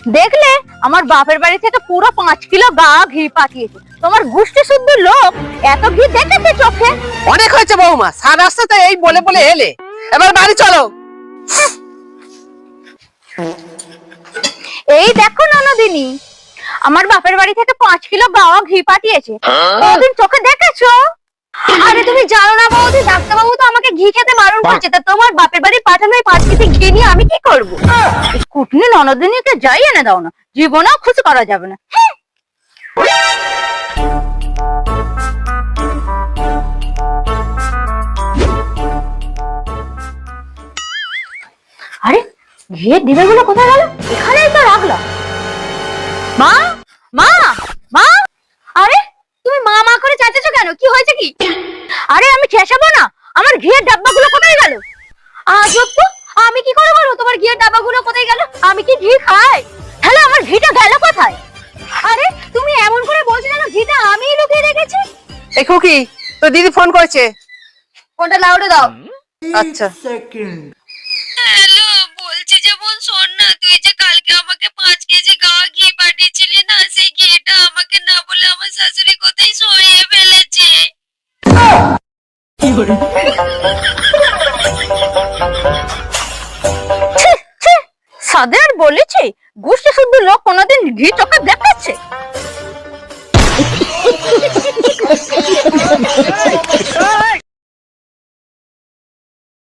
দেখলে আমার বাপের বাড়ি থেকে পুরো 5 কিলো গা ঘি পাঠিয়েছে। তোমার গোষ্ঠী শুদ্ধ লোক এত ঘি দেখেছে চোখে? অনেক হয়েছে বৌমা, সারা রাস্তাতে এই বলে বলে এলে, এবার বাড়ি চলো। এই দেখো ননদিনী, আমার বাপের বাড়ি থেকে 5 কিলো গাওয়া ঘি পাঠিয়েছে। কোনদিন চোখে দেখেছো? আরে তুমি জানো না বৌদি, ডাক্তারবাবু তো আমাকে ঘি খেতে বারণ করছে। তা তোমার বাপের বাড়ি পাঠানো এই 5 কেজি ঘি নিয়ে আমি কি করবো? কুটনি ননদিনীকে যাই এনে দাও না, জীবনেও খুশি করা যাবে না। আরে ঘিয়ের ডিবেগুলো কোথায় গেল? এখানেই তো রাখলাম। মা মা মা, আরে তুমি মা মা করে চেঁচাচ্ছ কেন? কি হয়েছে কি? আরে আমি চেঁচাবো না, আমার ঘিয়ের ডাব্বাগুলো কোথায় গেল? আজব তো, আমি কি করে বলবো তোমার ঘিয়ের ডাব্বাগুলো কোথায় গেল? আমি কি ঘি খাই? তাহলে আমার ঘিটা গেল কোথায়? আরে তুমি এমন করে বলছো যেন ঘিটা আমিই লুকিয়ে রেখেছি। এই খুকি, তো দিদি ফোন করেছে। ফোনটা লাউডে দাও। আচ্ছা। হ্যালো, বলছি যে বোন শোন না, তুই যে কালকে আমাকে 5 কেজি গাওয়া ঘি পাঠিয়েছিলি না, সেই ঘিটা আমাকে না বলে আমার শাশুড়ি কোথায় সরিয়ে ফেলেছে। সাদের বলেছি গোষ্ঠী শুদ্ধ লোক কোনোদিন ঘি চোখে দেখাচ্ছে?